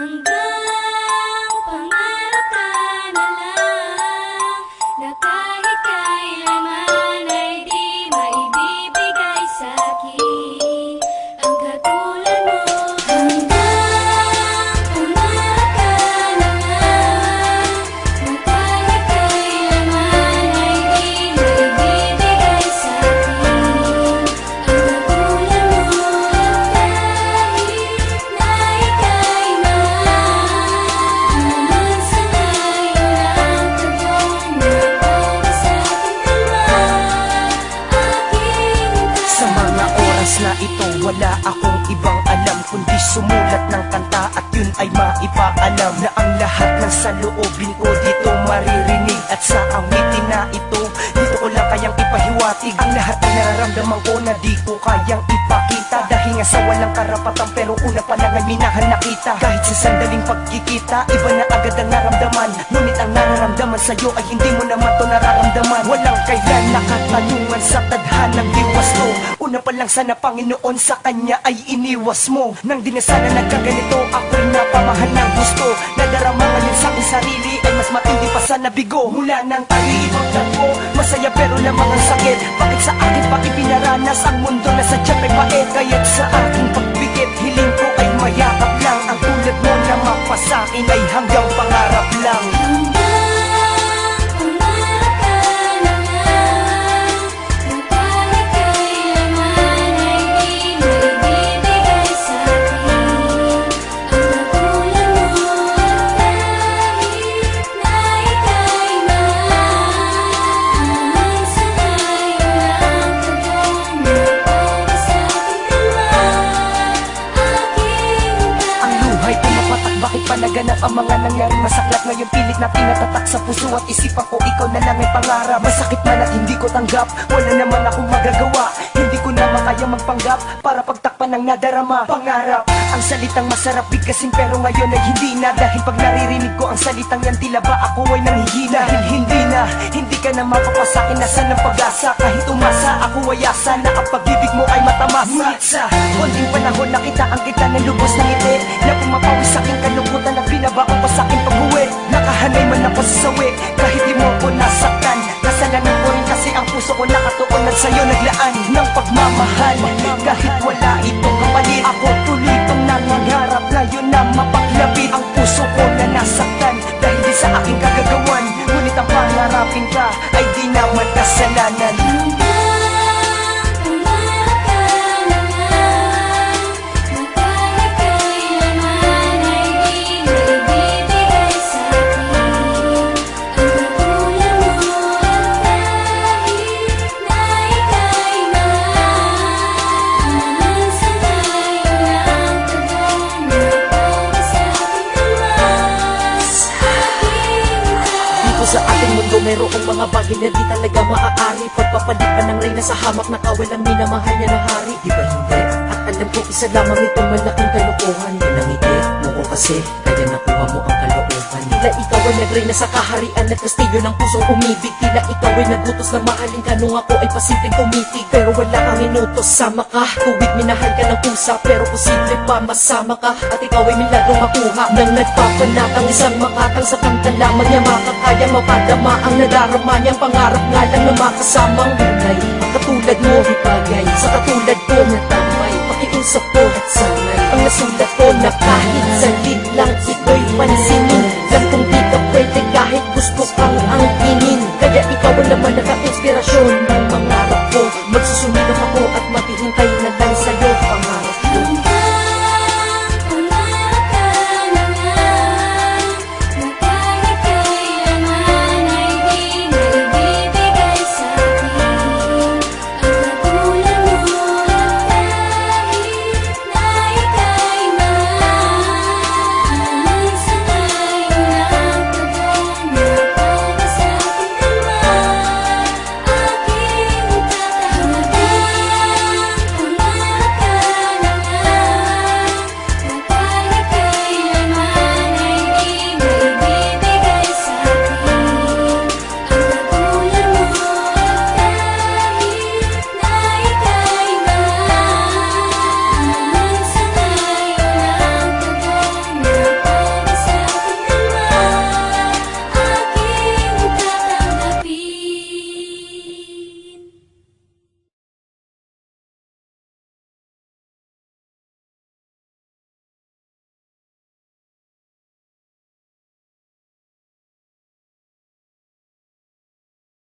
Hanggang pangarap ka na lang, na kahit kailanman ay di maibibigay sa'kin ang katulad mo. Hanggang pangarap ka na lang, na kahit kailanman ay di maibibigay sa'kin ang katulad mo. At kahit na ika'y hanggang sa ngayon ang tugon mo para sa'king dalawa, aking Sa mga oras na ito, wala akong ibang alam kundi sumulat ng kanta at yun ay maipaalam na ang lahat ng saloobin ko dito maririnig. At sa awitin na ito, dito ko lang kayang ipahiwatig ang lahat ng nararamdaman ko na di ko kayang ipakita. Dahil nga sa walang karapatan, pero una pa lang ay minahan na kita. Kahit sa sandaling pagkikita, iba na agad ang naramdaman. Ngunit ang nararamdaman sa'yo ay hindi mo naman to nararamdaman. Walang kailan nakatanungan sa tadhanang diwas ko. Una pa lang sana Panginoon, sa Kanya ay iniwas mo. Nang di na sana nagkaganito, ako'y napamahal ng gusto. Nadarama ngayon sa aking sarili ay mas matindi pa sa nabigo. Mula nang taliibang ko, masaya pero lamang ang sakit. Bakit sa akin pa ipinaranas ang mundo na sadyang may pait? Kaya't sa aking pagbigit, hiling ko ay mayakap lang. Ang tulad mo na mapasakin ay hanggang pangarap lang. hanggang pangarap ka na lang, na kahit kailanman ay di maibibigay sa'kin ang katulad mo. At kahit na ika'y hanggang sa ngayon ang tugon mo para sa'king dalawa, aking Ang luhay ko mapatak, bakit pa naganap ang mga nangyaring masaklat? Ngayon pilit na tinatatak sa puso at isipan ko, ikaw na lang ay pangarap. Masakit man at hindi ko tanggap, wala naman akong magagawa. Hindi ko naman kaya magpanggap para pagtakpan ng nadarama. Pangarap, ang salitang masarap bigkasin pero ngayon ay hindi na. Dahil pag naririnig ko ang salitang yan, tila ba ako ay nanghihina. Dahil hindi na, hindi ka na mapapasakin, nasan ang pag-asa? Kahit umasa, ako ay asa na ang pag-ibig mo ay matamasa. Ngunit sa konting panahon nakita ang kita ng lubos ng ngiti, na pumapawis sa aking kalungkutan at binabaon pa sa aking pag-uwi. Nakahanay man ako sa sawi, kahit di mo ako nasaktan. Kasalanan ko rin kasi ang puso ko nakatuon at sa'yo naglaan ng pagmamahal. Kahit wala itong kapalit, ako tuloy itong nangangarap na yun na mapaglapit. Ang puso ko na nasaktan dahil di sa aking kagagawan, ngunit ang pangarapin ka ay di naman kasalanan. pangarap ka na lang, na kahit kailanman ay di maibibigay sa'kin ang katulad mo. At kahit na ika'y hanggang sa ngayon ang tugon mo para sa'king dalawa, aking Dito sa ating mundo mayroong mga bagay na di talaga maaari. Pagpapalipan ng reyna sa hamak na kawalang minamahal niya na hari. Di ba hindi? At alam ko isa lamang itong malaking kalokohan. Pinangiti mo ko kasi kaya nakuha mo ang kalooban. Tila ikaw ay nagreyna sa kaharian at kastilyo ng pusong umibig. Tila ikaw ay nagutos na mahalin ka nung ako ay pasimpleng tumitig. Pero wala kang inutos, sama ka. Tuwid minahal ka ng pusa pero posible pa masama ka. At ikaw ay milagrong makuha nang nagpapanak ang isang makatang sa kanta lamang niya makakaya mapadama ang nadarama niyang pangarap nga lang na makasamang tunay. Ang katulad mo di bagay sa katulad ko na tamay. Pakiusap ko at sanay ang nasulat ko na kahit salit lang ito'y pansinin. Lang kung di ka pwede kahit gusto kang angkinin. Kaya ikaw ang naman naka-inspirasyon ng pangarap ko. Magsusumigaw